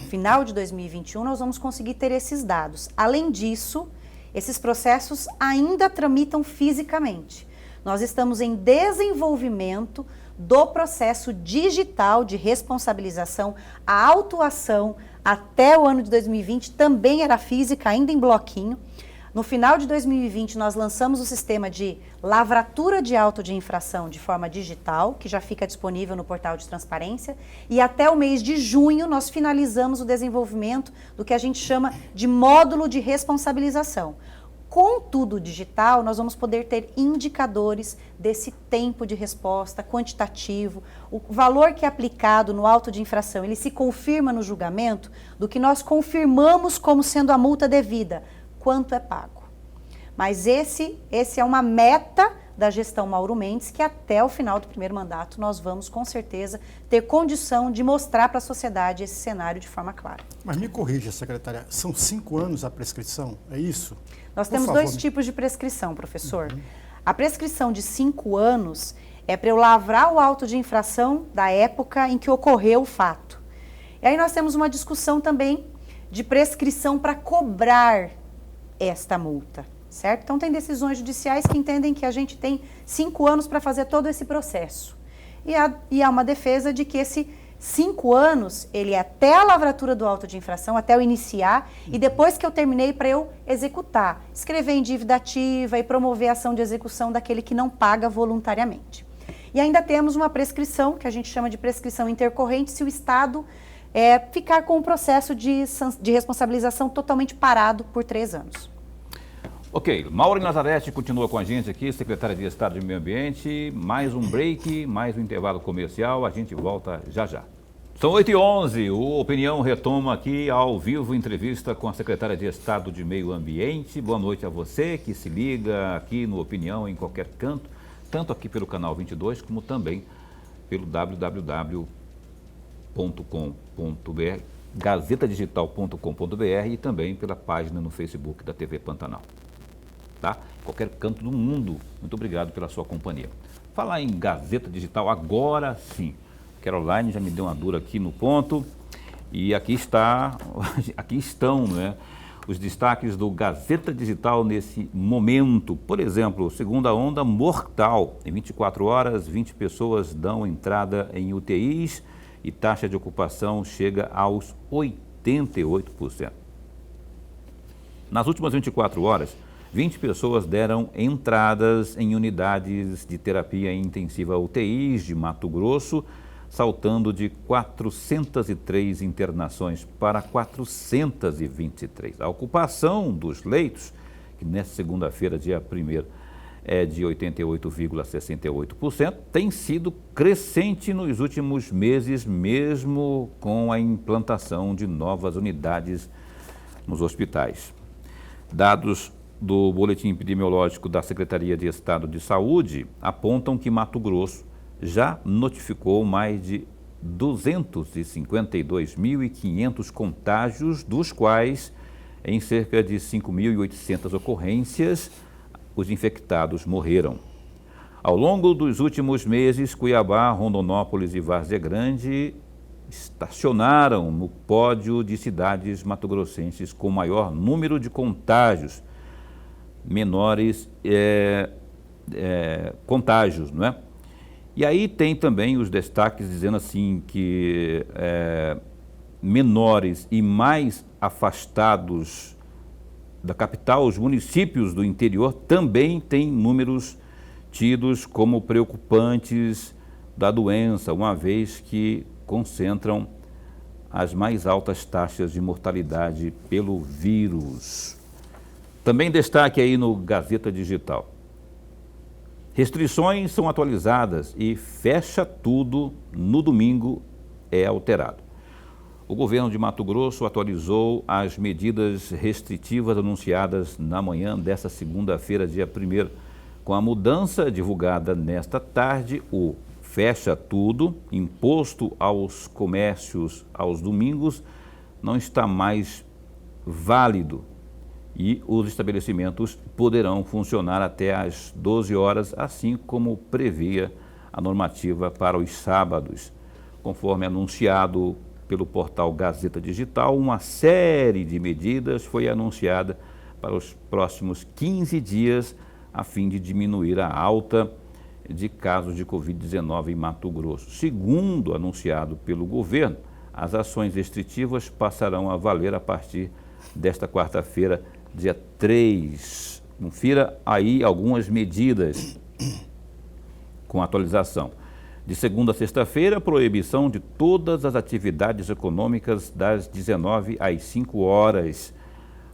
final de 2021, nós vamos conseguir ter esses dados. Além disso, esses processos ainda tramitam fisicamente. Nós estamos em desenvolvimento do processo digital de responsabilização. A autuação até o ano de 2020 também era física, ainda em bloquinho. No final de 2020, nós lançamos o sistema de lavratura de auto de infração de forma digital, que já fica disponível no portal de transparência, e até o mês de junho nós finalizamos o desenvolvimento do que a gente chama de módulo de responsabilização. Com tudo digital, nós vamos poder ter indicadores desse tempo de resposta quantitativo, o valor que é aplicado no auto de infração, ele se confirma no julgamento do que nós confirmamos como sendo a multa devida, quanto é pago. Mas esse é uma meta da gestão Mauro Mendes, que até o final do primeiro mandato nós vamos, com certeza, ter condição de mostrar para a sociedade esse cenário de forma clara. Mas me corrija, secretária, são 5 anos a prescrição, é isso? Nós temos dois tipos de prescrição, professor. A prescrição de 5 anos é para eu lavrar o auto de infração da época em que ocorreu o fato. E aí nós temos uma discussão também de prescrição para cobrar esta multa, certo? Então tem decisões judiciais que entendem que a gente tem 5 anos para fazer todo esse processo. E há uma defesa de que esse 5 anos, ele é até a lavratura do auto de infração, até eu iniciar, e depois que eu terminei para eu executar, escrever em dívida ativa e promover a ação de execução daquele que não paga voluntariamente. E ainda temos uma prescrição, que a gente chama de prescrição intercorrente, se o Estado ficar com o processo de responsabilização totalmente parado por 3 anos. Ok, Maureen Nazareth continua com a gente aqui, secretária de Estado de Meio Ambiente. Mais um break, mais um intervalo comercial, a gente volta já já. São 8h11, o Opinião retoma aqui ao vivo entrevista com a secretária de Estado de Meio Ambiente. Boa noite a você que se liga aqui no Opinião em qualquer canto, tanto aqui pelo canal 22 como também pelo www.gazeta.com.br, gazetadigital.com.br e também pela página no Facebook da TV Pantanal. Tá? Qualquer canto do mundo. Muito obrigado pela sua companhia. Falar em Gazeta Digital agora sim. Caroline já me deu uma dura aqui no ponto. E aqui estão, né, os destaques do Gazeta Digital nesse momento. Por exemplo, segunda onda mortal. Em 24 horas, 20 pessoas dão entrada em UTIs e taxa de ocupação chega aos 88%. Nas últimas 24 horas, 20 pessoas deram entradas em unidades de terapia intensiva UTIs de Mato Grosso, saltando de 403 internações para 423. A ocupação dos leitos, que nesta segunda-feira, dia 1º, é de 88,68%, tem sido crescente nos últimos meses, mesmo com a implantação de novas unidades nos hospitais. Dados do Boletim Epidemiológico da Secretaria de Estado de Saúde apontam que Mato Grosso já notificou mais de 252.500 contágios, dos quais, em cerca de 5.800 ocorrências, os infectados morreram. Ao longo dos últimos meses, Cuiabá, Rondonópolis e Várzea Grande estacionaram no pódio de cidades mato-grossenses com maior número de contágios, menores contágios, não é? E aí tem também os destaques dizendo assim que menores e mais afastados da capital, os municípios do interior também têm números tidos como preocupantes da doença, uma vez que concentram as mais altas taxas de mortalidade pelo vírus. Também destaque aí no Gazeta Digital. Restrições são atualizadas e fecha tudo no domingo é alterado. O governo de Mato Grosso atualizou as medidas restritivas anunciadas na manhã desta segunda-feira, dia 1º. Com a mudança divulgada nesta tarde, o fecha tudo, imposto aos comércios aos domingos, não está mais válido e os estabelecimentos poderão funcionar até às 12 horas, assim como previa a normativa para os sábados. Conforme anunciado pelo portal Gazeta Digital, uma série de medidas foi anunciada para os próximos 15 dias, a fim de diminuir a alta de casos de Covid-19 em Mato Grosso. Segundo anunciado pelo governo, as ações restritivas passarão a valer a partir desta quarta-feira, dia 3. Confira aí algumas medidas com atualização. De segunda a sexta-feira, proibição de todas as atividades econômicas das 19 às 5 horas.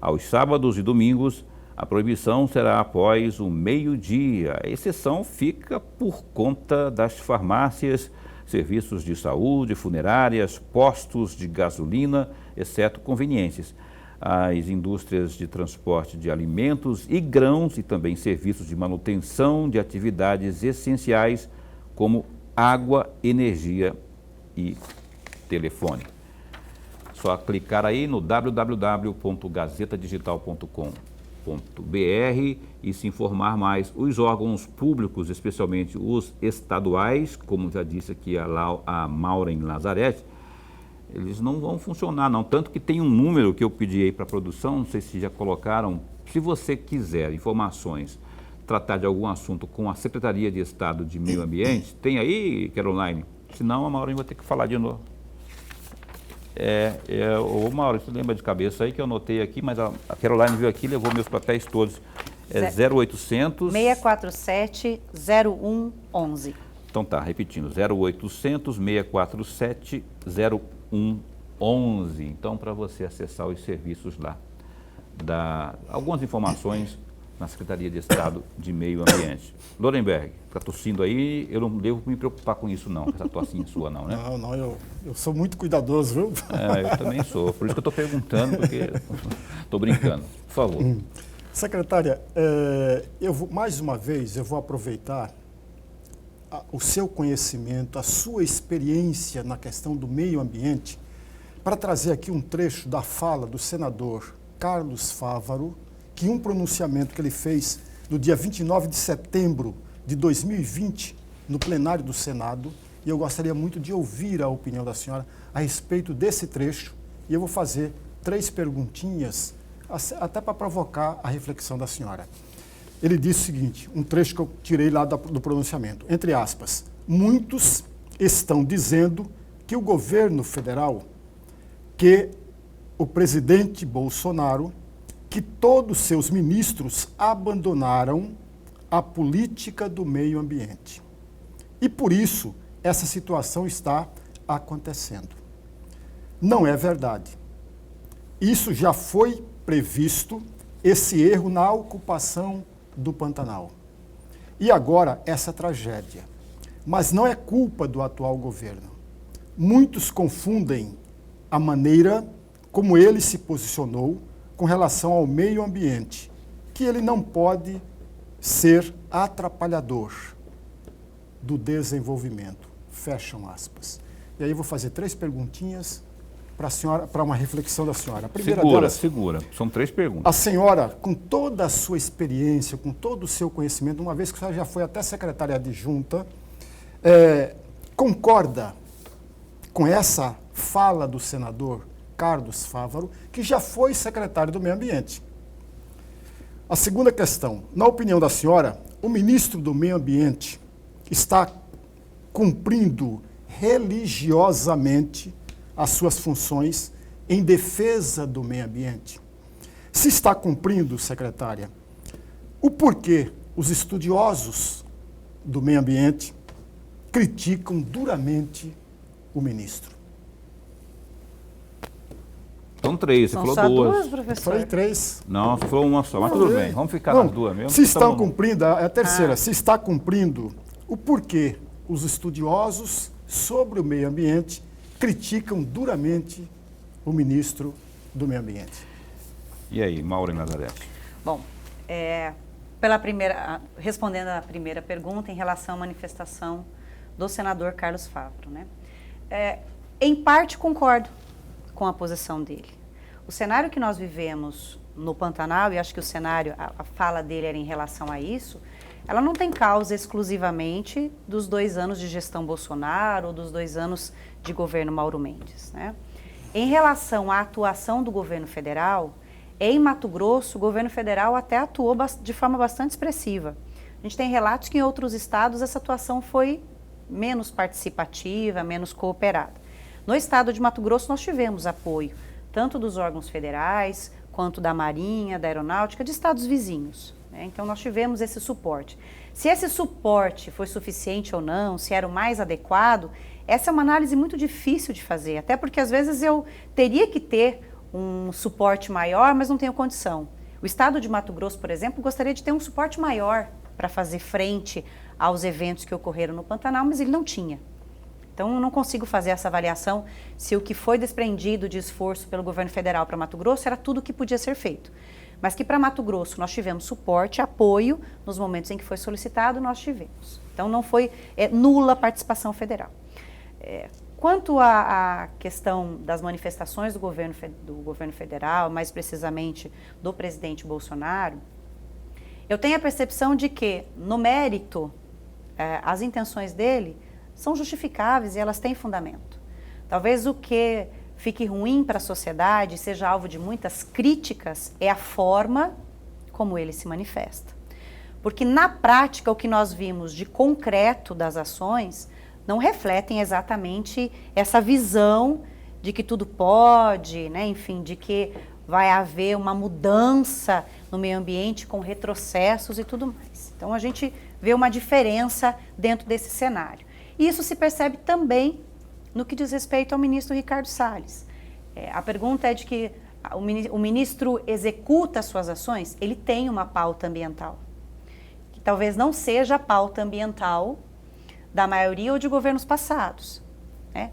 Aos sábados e domingos, a proibição será após o meio-dia. A exceção fica por conta das farmácias, serviços de saúde, funerárias, postos de gasolina, exceto conveniências. As indústrias de transporte de alimentos e grãos e também serviços de manutenção de atividades essenciais como água, energia e telefone. Só clicar aí no www.gazetadigital.com.br e se informar mais. Os órgãos públicos, especialmente os estaduais, como já disse aqui a Maureen Lazarete, eles não vão funcionar não, tanto que tem um número que eu pedi aí para a produção, não sei se já colocaram, se você quiser informações, tratar de algum assunto com a Secretaria de Estado de Meio Ambiente, tem aí, Caroline? Senão a Maureen vai ter que falar de novo. Ô Mauro, você lembra de cabeça aí que eu anotei aqui, mas a Caroline veio aqui e levou meus papéis todos. 0800... 647 0111. Então tá, repetindo, 0800 647 0111. Então, para você acessar os serviços lá, algumas informações na Secretaria de Estado de Meio Ambiente. Lorenberg, está tossindo aí, eu não devo me preocupar com isso não, essa tossinha sua não, né? Não, eu sou muito cuidadoso, viu? Eu também sou, por isso que eu estou perguntando, porque estou brincando. Por favor. Secretária, mais uma vez, eu vou aproveitar o seu conhecimento, a sua experiência na questão do meio ambiente, para trazer aqui um trecho da fala do senador Carlos Fávaro, que um pronunciamento que ele fez no dia 29 de setembro de 2020, no plenário do Senado, e eu gostaria muito de ouvir a opinião da senhora a respeito desse trecho, e eu vou fazer 3 perguntinhas, até para provocar a reflexão da senhora. Ele disse o seguinte, um trecho que eu tirei lá do pronunciamento, entre aspas, muitos estão dizendo que o governo federal, que o presidente Bolsonaro, que todos seus ministros abandonaram a política do meio ambiente. E por isso, essa situação está acontecendo. Não é verdade. Isso já foi previsto, esse erro na ocupação do Pantanal. E agora, essa tragédia. Mas não é culpa do atual governo. Muitos confundem a maneira como ele se posicionou com relação ao meio ambiente, que ele não pode ser atrapalhador do desenvolvimento. Fecham aspas. E aí vou fazer 3 perguntinhas para a senhora, para uma reflexão da senhora. A primeira delas, segura. São 3 perguntas. A senhora, com toda a sua experiência, com todo o seu conhecimento, uma vez que a senhora já foi até secretária adjunta, concorda com essa fala do senador Carlos Fávaro, que já foi secretário do Meio Ambiente? A segunda questão, na opinião da senhora, o ministro do Meio Ambiente está cumprindo religiosamente as suas funções em defesa do meio ambiente? Se está cumprindo, secretária, o porquê os estudiosos do meio ambiente criticam duramente o ministro? São 3, você falou 2. Professor? Falei 3. Não, você falou uma só, mas tudo bem, vamos ficar nas 2 mesmo. Se estão cumprindo, a terceira, se está cumprindo, o porquê os estudiosos sobre o meio ambiente criticam duramente o ministro do Meio Ambiente. E aí, Mauro e Nazarete? Bom, respondendo à primeira pergunta em relação à manifestação do senador Carlos Fávaro, né? Em parte concordo com a posição dele. O cenário que nós vivemos no Pantanal, e acho que o cenário, a fala dele era em relação a isso, ela não tem causa exclusivamente dos 2 anos de gestão Bolsonaro ou dos 2 anos de governo Mauro Mendes, né? Em relação à atuação do governo federal, em Mato Grosso, o governo federal até atuou de forma bastante expressiva. A gente tem relatos que em outros estados essa atuação foi menos participativa, menos cooperada. No estado de Mato Grosso nós tivemos apoio, tanto dos órgãos federais, quanto da Marinha, da Aeronáutica, de estados vizinhos, né? Então nós tivemos esse suporte. Se esse suporte foi suficiente ou não, se era o mais adequado, essa é uma análise muito difícil de fazer, até porque às vezes eu teria que ter um suporte maior, mas não tenho condição. O estado de Mato Grosso, por exemplo, gostaria de ter um suporte maior para fazer frente aos eventos que ocorreram no Pantanal, mas ele não tinha. Então, eu não consigo fazer essa avaliação se o que foi desprendido de esforço pelo governo federal para Mato Grosso era tudo o que podia ser feito. Mas que para Mato Grosso nós tivemos suporte, apoio, nos momentos em que foi solicitado, nós tivemos. Então, não foi nula a participação federal. Quanto à questão das manifestações do governo federal, mais precisamente do presidente Bolsonaro, eu tenho a percepção de que, no mérito, as intenções dele são justificáveis e elas têm fundamento. Talvez o que fique ruim para a sociedade, seja alvo de muitas críticas, é a forma como ele se manifesta. Porque, na prática, o que nós vimos de concreto das ações não refletem exatamente essa visão de que tudo pode, né? Enfim, de que vai haver uma mudança no meio ambiente com retrocessos e tudo mais. Então, a gente vê uma diferença dentro desse cenário. E isso se percebe também no que diz respeito ao ministro Ricardo Salles. A pergunta é de que o ministro executa as suas ações, ele tem uma pauta ambiental, que talvez não seja a pauta ambiental da maioria ou de governos passados, né?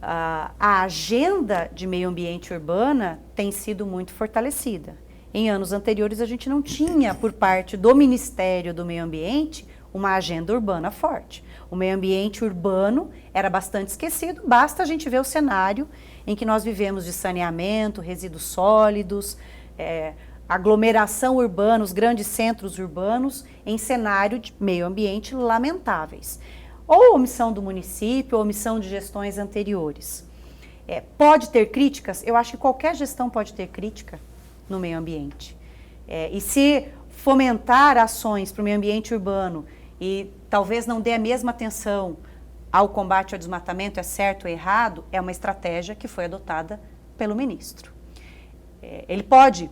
A agenda de meio ambiente urbana tem sido muito fortalecida. Em anos anteriores, a gente não tinha, por parte do Ministério do Meio Ambiente, uma agenda urbana forte. O meio ambiente urbano era bastante esquecido, basta a gente ver o cenário em que nós vivemos de saneamento, resíduos sólidos, aglomeração urbana, os grandes centros urbanos, em cenário de meio ambiente lamentáveis. Ou omissão do município, ou omissão de gestões anteriores. Pode ter críticas? Eu acho que qualquer gestão pode ter crítica no meio ambiente. E se fomentar ações para o meio ambiente urbano e talvez não dê a mesma atenção ao combate ao desmatamento, é certo ou errado, é uma estratégia que foi adotada pelo ministro. Ele pode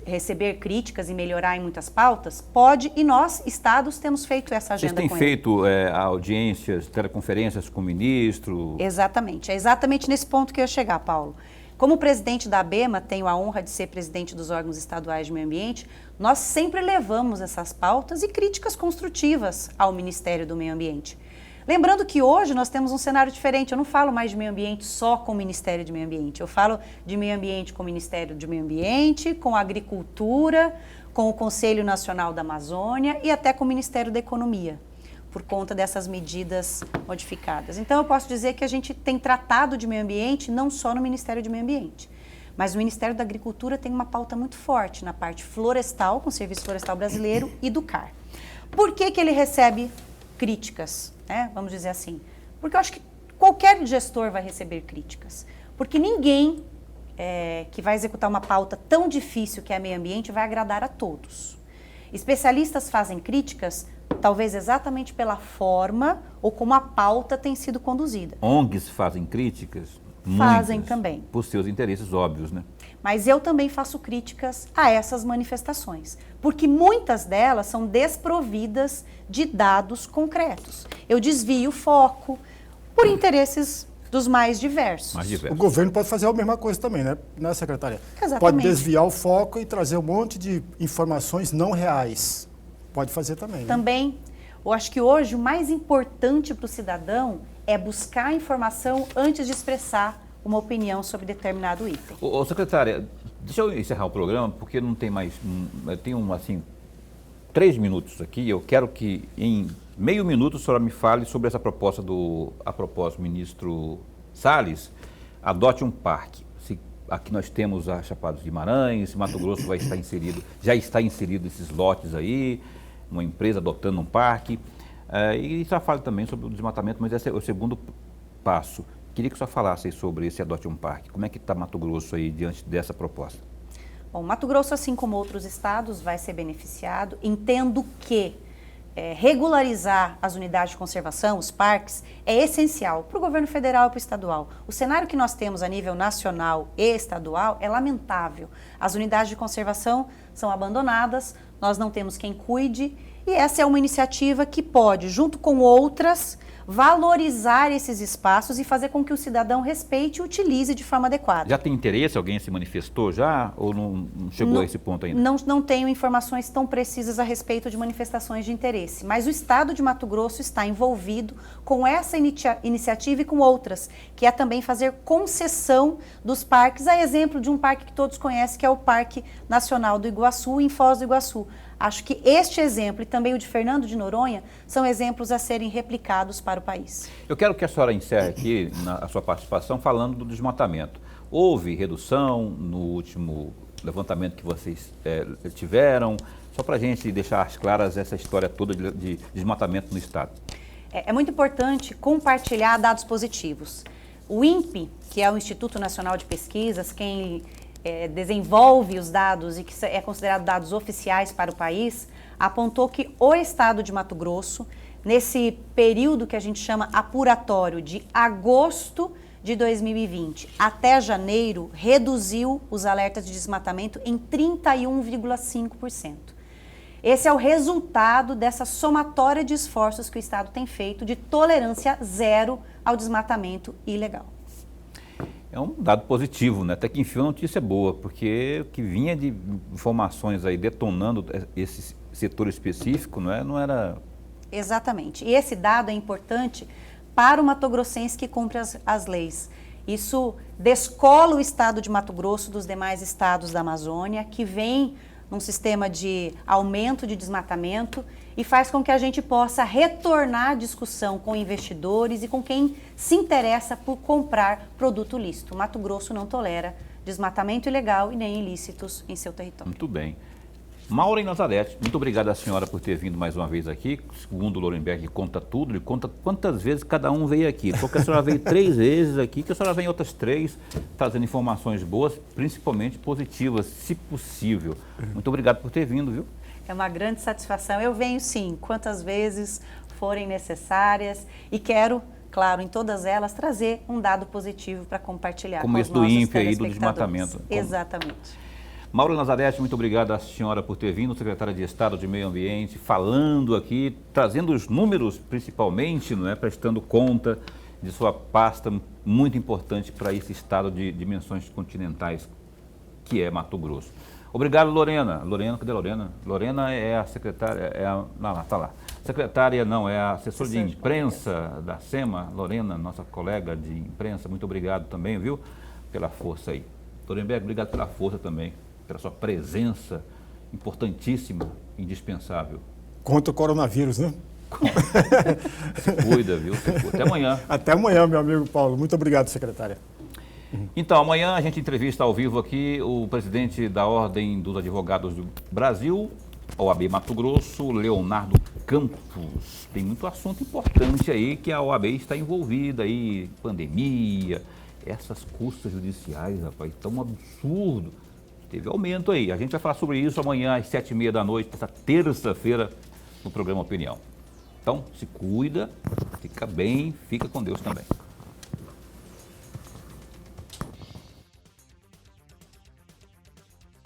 receber críticas e melhorar em muitas pautas? Pode, e nós, estados, temos feito essa agenda com ele. Vocês têm feito audiências, teleconferências com o ministro? Exatamente, é exatamente nesse ponto que eu ia chegar, Paulo. Como presidente da ABEMA, tenho a honra de ser presidente dos órgãos estaduais de meio ambiente, nós sempre levamos essas pautas e críticas construtivas ao Ministério do Meio Ambiente. Lembrando que hoje nós temos um cenário diferente, eu não falo mais de meio ambiente só com o Ministério do Meio Ambiente, eu falo de meio ambiente com o Ministério do Meio Ambiente, com a Agricultura, com o Conselho Nacional da Amazônia e até com o Ministério da Economia, por conta dessas medidas modificadas. Então eu posso dizer que a gente tem tratado de meio ambiente não só no Ministério do Meio Ambiente, mas o Ministério da Agricultura tem uma pauta muito forte na parte florestal, com o Serviço Florestal Brasileiro e do CAR. Por que ele recebe críticas, né? Vamos dizer assim? Porque eu acho que qualquer gestor vai receber críticas, porque ninguém que vai executar uma pauta tão difícil que é meio ambiente vai agradar a todos. Especialistas fazem críticas talvez exatamente pela forma ou como a pauta tem sido conduzida. ONGs fazem críticas? Fazem muitas, também. Por seus interesses óbvios, né? Mas eu também faço críticas a essas manifestações, porque muitas delas são desprovidas de dados concretos. Eu desvio o foco por interesses dos mais diversos. O governo pode fazer a mesma coisa também, né, secretária? Exatamente. Pode desviar o foco e trazer um monte de informações não reais. Pode fazer também. Né? Também. Eu acho que hoje o mais importante para o cidadão é buscar a informação antes de expressar uma opinião sobre determinado item. Ô, secretária, deixa eu encerrar o programa, porque não tem mais, eu tenho assim, 3 minutos aqui, eu quero que em meio minuto a senhora me fale sobre essa proposta a propósito, ministro Salles, adote um parque. Aqui nós temos a Chapada dos Guimarães, Mato Grosso vai estar inserido, já está inserido esses lotes aí, uma empresa adotando um parque. E só fala também sobre o desmatamento, mas esse é o segundo passo. Queria que o senhor falasse aí sobre esse adote um parque. Como é que está Mato Grosso aí diante dessa proposta? Bom, Mato Grosso, assim como outros estados, vai ser beneficiado. Entendo que regularizar as unidades de conservação, os parques, é essencial para o governo federal e para o estadual. O cenário que nós temos a nível nacional e estadual é lamentável. As unidades de conservação são abandonadas, nós não temos quem cuide, e essa é uma iniciativa que pode, junto com outras, valorizar esses espaços e fazer com que o cidadão respeite e utilize de forma adequada. Já tem interesse? Alguém se manifestou já ou não chegou a esse ponto ainda? Não tenho informações tão precisas a respeito de manifestações de interesse, mas o Estado de Mato Grosso está envolvido com essa iniciativa e com outras, que é também fazer concessão dos parques, a exemplo de um parque que todos conhecem, que é o Parque Nacional do Iguaçu, em Foz do Iguaçu. Acho que este exemplo e também o de Fernando de Noronha são exemplos a serem replicados para o país. Eu quero que a senhora encerre aqui a sua participação falando do desmatamento. Houve redução no último levantamento que vocês tiveram? Só para a gente deixar claras essa história toda de desmatamento no estado. É muito importante compartilhar dados positivos. O INPE, que é o Instituto Nacional de Pesquisas, quem desenvolve os dados e que é considerado dados oficiais para o país, apontou que o estado de Mato Grosso, nesse período que a gente chama apuratório, de agosto de 2020 até janeiro, reduziu os alertas de desmatamento em 31,5%. Esse é o resultado dessa somatória de esforços que o estado tem feito de tolerância zero ao desmatamento ilegal. É um dado positivo, né? Até que enfim a notícia é boa, porque o que vinha de informações aí detonando esse setor específico, não era... Exatamente. E esse dado é importante para o matogrossense que cumpre as leis. Isso descola o estado de Mato Grosso dos demais estados da Amazônia, que vem num sistema de aumento de desmatamento e faz com que a gente possa retornar à discussão com investidores e com quem se interessa por comprar produto lícito. Mato Grosso não tolera desmatamento ilegal e nem ilícitos em seu território. Muito bem. Maureen Nazareth, muito obrigado à senhora por ter vindo mais uma vez aqui. Segundo o Lorenberg, conta tudo, ele conta quantas vezes cada um veio aqui. Porque a senhora veio 3 vezes aqui, que a senhora vem outras 3, trazendo informações boas, principalmente positivas, se possível. Muito obrigado por ter vindo, viu? É uma grande satisfação. Eu venho sim, quantas vezes forem necessárias e quero, claro, em todas elas, trazer um dado positivo para compartilhar como com esse os nossos do INPE aí, do telespectadores. desmatamento. Exatamente. Maureen Nazareth, muito obrigado à senhora por ter vindo, secretária de Estado de Meio Ambiente, falando aqui, trazendo os números principalmente, prestando conta de sua pasta muito importante para esse estado de dimensões continentais, que é Mato Grosso. Obrigado, Lorena. Cadê a Lorena? Lorena é a secretária, está lá. Secretária, é a assessora de imprensa da SEMA, Lorena, nossa colega de imprensa, muito obrigado também, viu, pela força aí. Lorenberg, obrigado pela força também, pela sua presença importantíssima, indispensável. Contra o coronavírus, né? Se cuida, viu? Até amanhã. Até amanhã, meu amigo Paulo. Muito obrigado, secretária. Então, amanhã a gente entrevista ao vivo aqui o presidente da Ordem dos Advogados do Brasil, OAB Mato Grosso, Leonardo Campos. Tem muito assunto importante aí que a OAB está envolvida aí, pandemia, essas custas judiciais, rapaz, tão absurdo. Teve aumento aí. A gente vai falar sobre isso amanhã às 7h30 da noite, essa terça-feira, no programa Opinião. Então, se cuida, fica bem, fica com Deus também.